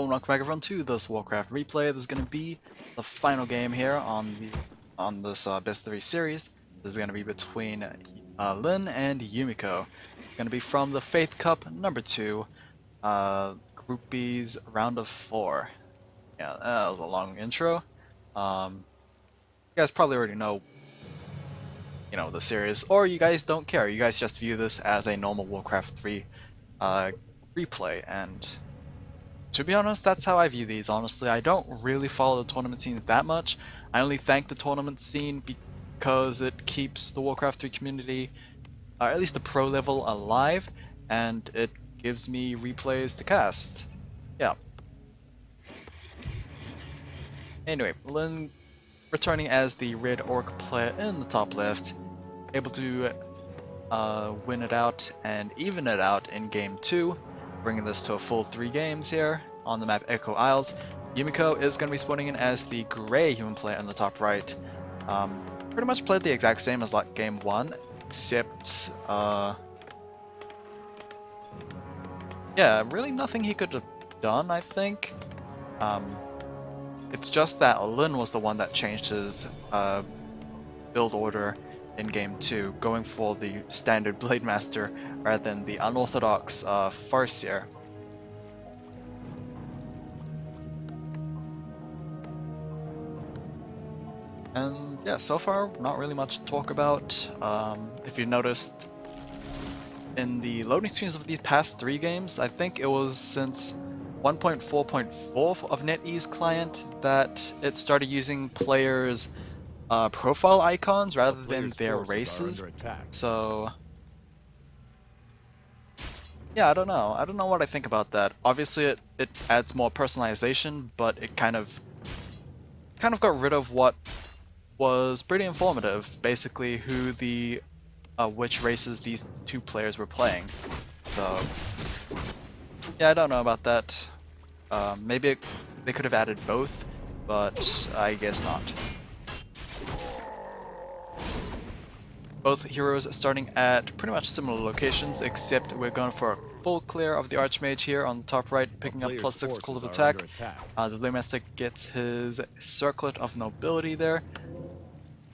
Hello and welcome back everyone to this Warcraft replay. This is going to be the final game here on this best 3 series. This is going to be between Lyn and Yumiko. It's going to be from the Faith Cup number 2, Group B's round of 4. Yeah, that was a long intro. You guys probably already know, the series, or you guys don't care. You guys just view this as a normal Warcraft 3 replay, and to be honest, that's how I view these, honestly. I don't really follow the tournament scenes that much. I only thank the tournament scene because it keeps the Warcraft 3 community, at least the pro level, alive, and it gives me replays to cast. Yeah. Anyway, Lyn returning as the red orc player in the top left, able to win it out and even it out in game 2. Bringing this to a full 3 games here on the map Echo Isles. Yumiko is going to be spawning in as the grey human player in the top right. Pretty much played the exact same as like game 1, except yeah, really nothing he could have done, I think. It's just that Lyn was the one that changed his build order in game 2, going for the standard Blade Master rather than the unorthodox Farseer. And yeah, so far not really much to talk about. If you noticed in the loading screens of these past 3 games, I think it was since 1.4.4 of NetEase client that it started using players' profile icons rather than their races. So yeah, I don't know what I think about that. Obviously it adds more personalization, but it kind of got rid of what was pretty informative, basically who the which races these 2 players were playing. So yeah, I don't know about that. Maybe they could have added both, but I guess not. Both heroes starting at pretty much similar locations, except we're going for a full clear of the Archmage here on the top right, picking up +6 cool of attack. The Blade Master gets his Circlet of Nobility there.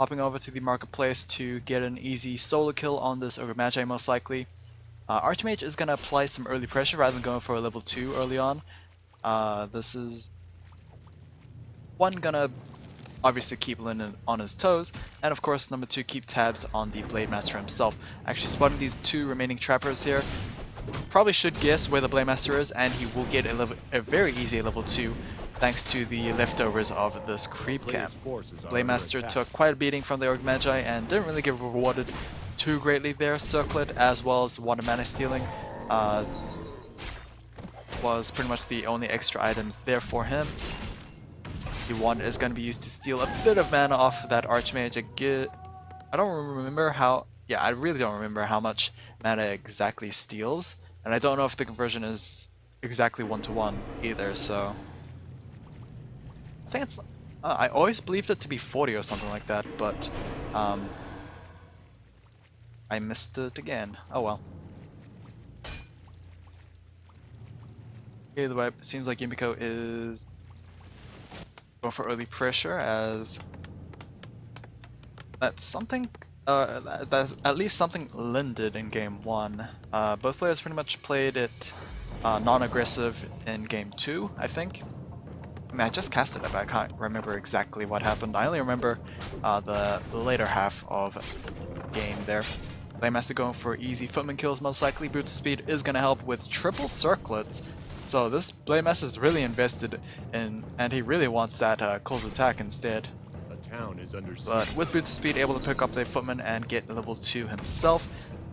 Hopping over to the Marketplace to get an easy solo kill on this Ogre Magi most likely. Archmage is going to apply some early pressure rather than going for a level 2 early on. This is one gonna obviously keep Lyn on his toes, and of course number 2, keep tabs on the Blade Master himself. Actually spotting these 2 remaining trappers here. Probably should guess where the Blade Master is, and he will get a very easy level 2 thanks to the leftovers of this creep camp. Blade Master took quite a beating from the Orc Magi and didn't really get rewarded too greatly there. Circlet as well as Water Mana stealing was pretty much the only extra items there for him. The wand is going to be used to steal a bit of mana off that Archmage. I don't remember how. Yeah, I really don't remember how much mana exactly steals, and I don't know if the conversion is exactly 1-to-1 either. So I think it's. I always believed it to be 40 or something like that, but I missed it again. Oh well. Either way, it seems like Yumiko is going for early pressure, as that's something, that's at least something Lyn did in game 1. Both players pretty much played it non-aggressive in game 2, I think. I mean, I just casted it, but I can't remember exactly what happened. I only remember the later half of the game there. Blade Master going for easy footman kills most likely. Boots of Speed is going to help with triple circlets. So this Blade Master is really invested in, and he really wants that close attack instead. The town is under siege. But with Boots of Speed able to pick up the footman and get level 2 himself.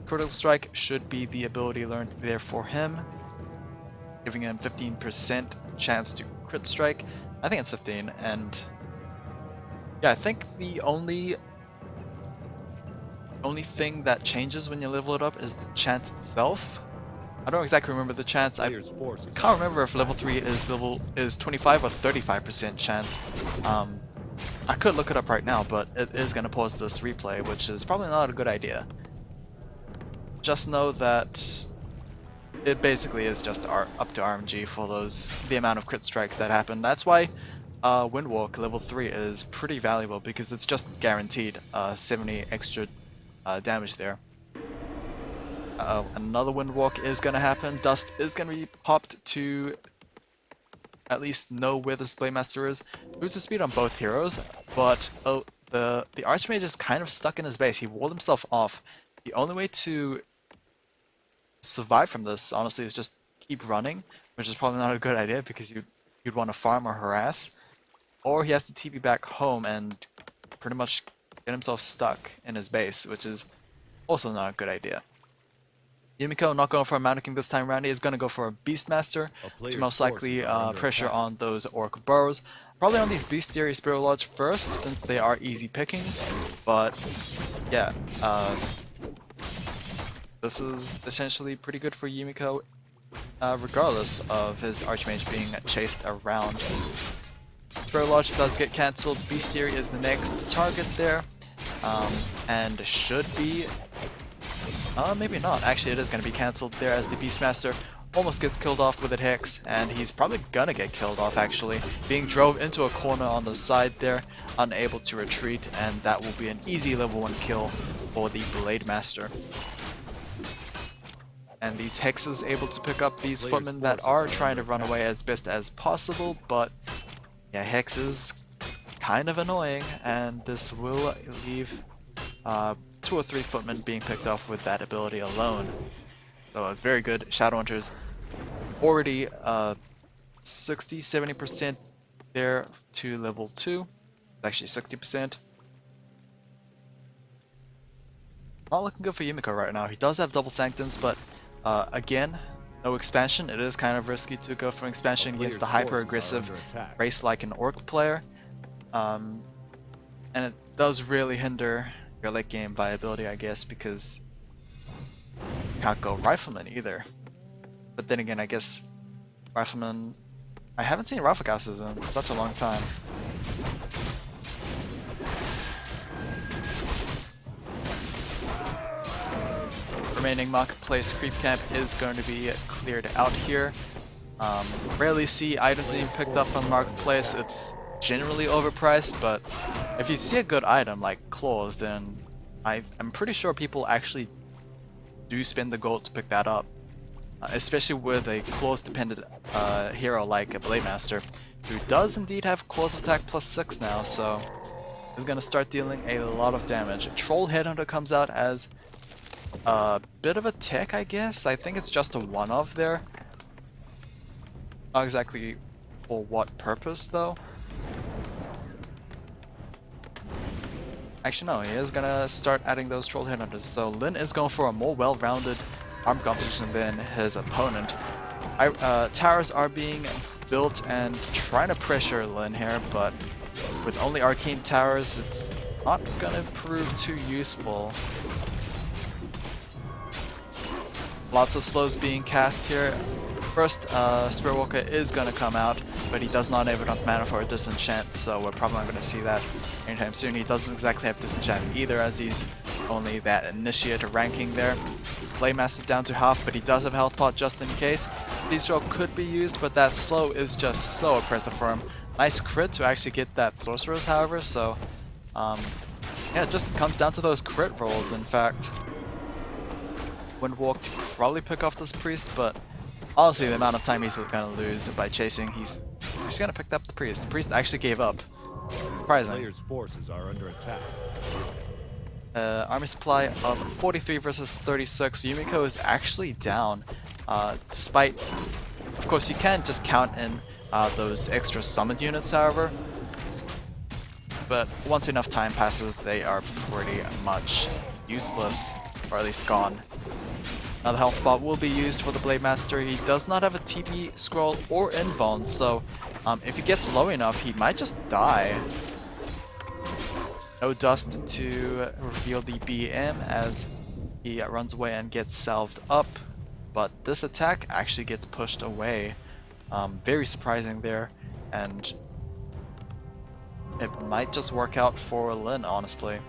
Critical Strike should be the ability learned there for him, giving him 15% chance to crit strike. I think it's 15, and yeah, I think the only thing that changes when you level it up is the chance itself. I don't exactly remember the chance. I can't remember if level 3 is 25 or 35% chance. I could look it up right now, but it is going to pause this replay, which is probably not a good idea. Just know that it basically is just up to RNG for the amount of crit strikes that happen. That's why Windwalk level 3 is pretty valuable, because it's just guaranteed 70 extra damage there. Another Windwalk is gonna happen. Dust is gonna be popped to at least know where this Blademaster is. Boosts the speed on both heroes, but the Archmage is kind of stuck in his base. He walled himself off. The only way to survive from this, honestly, is just keep running, which is probably not a good idea because you'd want to farm or harass. Or he has to TP back home and pretty much get himself stuck in his base, which is also not a good idea. Yumiko not going for a Mountain King this time around. He is going to go for a Beastmaster to most likely pressure on those Orc Burrows. Probably on these Bestiary Spirit Lodge first, since they are easy pickings. But yeah, this is essentially pretty good for Yumiko, regardless of his Archmage being chased around. Spirit Lodge does get cancelled. Bestiary is the next target there, and should be. Maybe not. Actually, it is going to be cancelled there as the Beastmaster almost gets killed off with a Hex, and he's probably going to get killed off actually, being drove into a corner on the side there, unable to retreat, and that will be an easy level 1 kill for the Blademaster. And these Hexes able to pick up these footmen that are trying to run away as best as possible, but yeah, Hex is kind of annoying, and this will leave 2 or 3 footmen being picked off with that ability alone. So it's very good. Shadowhunters already 60-70% there to level 2. It's actually 60%. Not looking good for Yumiko right now. He does have double sanctums, but again, no expansion. It is kind of risky to go for expansion against the hyper aggressive race like an Orc player. And it does really hinder your late game viability, I guess, because you can't go Rifleman either. But then again, I guess Rifleman, I haven't seen Riflecasters in such a long time. Remaining Marketplace creep camp is going to be cleared out here. Rarely see items being picked up on Marketplace. It's generally overpriced, but if you see a good item like claws, then I'm pretty sure people actually do spend the gold to pick that up, especially with a claws dependent hero like a Blademaster, who does indeed have claws attack +6 now, so is going to start dealing a lot of damage. Troll Headhunter comes out as a bit of a tech, I guess. I think it's just a one-off there. Not exactly for what purpose though. Actually no, he is gonna start adding those Troll Headhunters. So Lin is going for a more well-rounded arm composition than his opponent. Towers are being built and trying to pressure Lin here, but with only arcane towers, it's not gonna prove too useful. Lots of slows being cast here. First, Spirit Walker is gonna come out, but he does not have enough mana for a disenchant, so we're probably not gonna see that anytime soon. He doesn't exactly have disenchant either, as he's only that initiator ranking there. Blademaster down to half, but he does have health pot just in case. Siege Drill could be used, but that slow is just so oppressive for him. Nice crit to actually get that sorceress, however, so yeah, it just comes down to those crit rolls. In fact, Windwalk to probably pick off this priest, but honestly, the amount of time he's gonna lose by chasing, he's gonna pick up the priest. The priest actually gave up. Surprising. Players' forces are under attack. Army supply of 43 versus 36. Yumiko is actually down, despite, of course, you can just count in those extra summoned units, however. But once enough time passes, they are pretty much useless, or at least gone. Another health spot will be used for the Blademaster. He does not have a TP scroll or invuln, so if he gets low enough, he might just die. No dust to reveal the BM as he runs away and gets salved up, but this attack actually gets pushed away. Very surprising there, and it might just work out for Lin, honestly.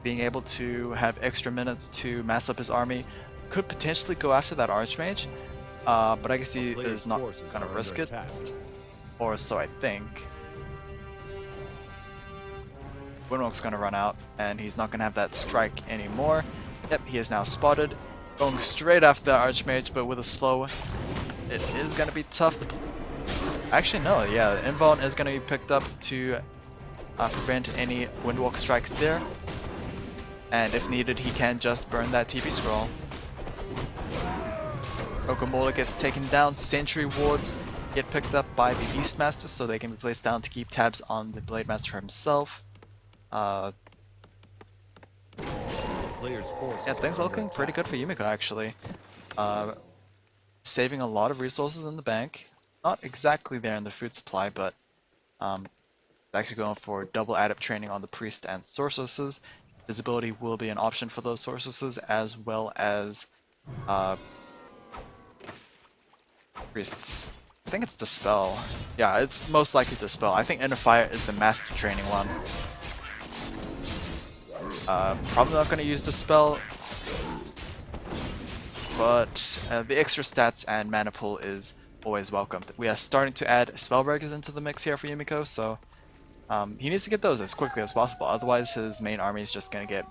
Being able to have extra minutes to mass up his army could potentially go after that Archmage, but I guess he player's is not forces gonna are risk under it, attack. or so I think. Windwalk's gonna run out, and he's not gonna have that strike anymore. Yep, he is now spotted, going straight after that Archmage, but with a slow, it is gonna be tough. Actually, no, yeah, Invuln is gonna be picked up to prevent any Windwalk strikes there. And if needed, he can just burn that TP scroll. Okamura gets taken down, sentry wards get picked up by the Beastmaster, so they can be placed down to keep tabs on the Blademaster himself. Player's forces Yeah, things are are under looking pretty attack. good for Yumiko actually. Saving a lot of resources in the bank. Not exactly there in the food supply, but actually going for double adept training on the priest and sorceresses. Visibility will be an option for those sorceresses as well as priests. I think it's Dispel. Yeah, it's most likely Dispel. I think Inner Fire is the master training one. Probably not going to use Dispel, but the extra stats and mana pool is always welcomed. We are starting to add Spellbreakers into the mix here for Yumiko, so he needs to get those as quickly as possible, otherwise his main army is just going to get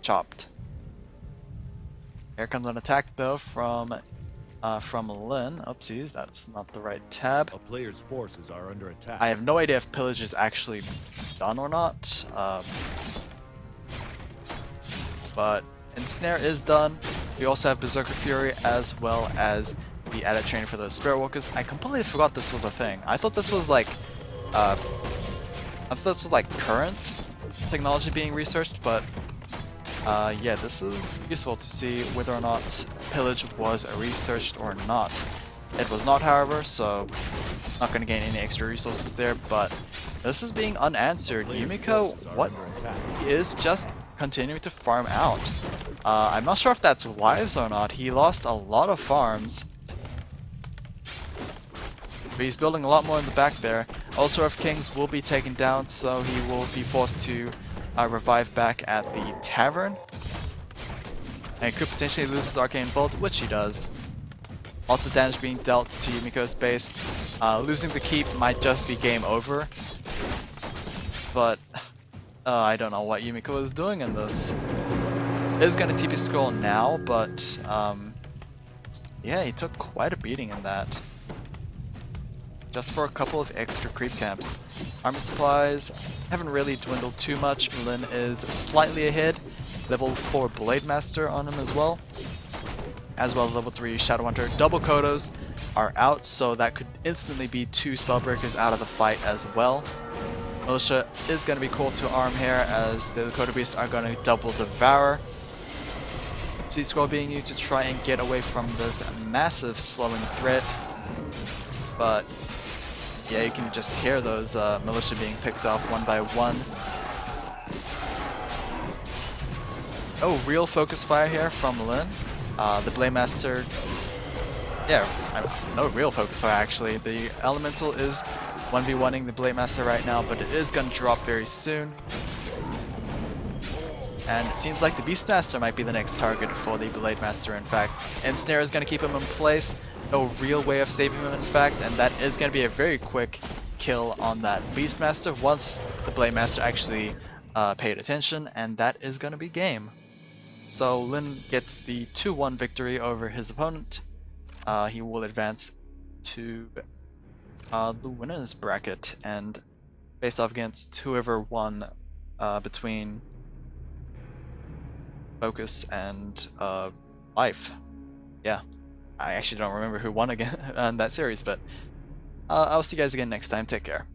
chopped. Here comes an attack though from Lin. Oopsies, that's not the right tab. A player's forces are under attack. I have no idea if pillage is actually done or not, but Ensnare is done. We also have Berserker Fury as well as the added training for those Spirit Walkers. I completely forgot this was a thing. I thought this was like current technology being researched, but yeah, this is useful to see whether or not pillage was researched or not. It was not, however, so not going to gain any extra resources there, but this is being unanswered. Yumiko, what he is just continuing to farm out. I'm not sure if that's wise or not. He lost a lot of farms, but he's building a lot more in the back there. Altar of Kings will be taken down, so he will be forced to revive back at the tavern, and could potentially lose his Arcane Bolt, which he does. Lots of damage being dealt to Yumiko's base. Losing the keep might just be game over, but I don't know what Yumiko is doing in this. Is gonna TP scroll now, but yeah, he took quite a beating in that. Just for a couple of extra creep camps. Armor supplies haven't really dwindled too much. Lin is slightly ahead. Level 4 Blade Master on him as well as level 3 Shadow Hunter. Double Kodos are out, so that could instantly be 2 Spellbreakers out of the fight as well. Militia is going to be called to arm here, as the Kodo Beasts are going to double Devour. Z-Scroll being used to try and get away from this massive slowing threat, but yeah, you can just hear those militia being picked off one by one. Oh, real focus fire here from Lin. The Blademaster, yeah, no real focus fire actually. The Elemental is 1v1ing the Blademaster right now, but it is going to drop very soon. And it seems like the Beastmaster might be the next target for the Blademaster, in fact. Ensnare is going to keep him in place. No real way of saving him, in fact, and that is going to be a very quick kill on that Beastmaster once the Blademaster actually paid attention, and that is going to be game. So Lin gets the 2-1 victory over his opponent. He will advance to the winners bracket and face off against whoever won between Focus and Life. Yeah, I actually don't remember who won again in that series, but I'll see you guys again next time. Take care.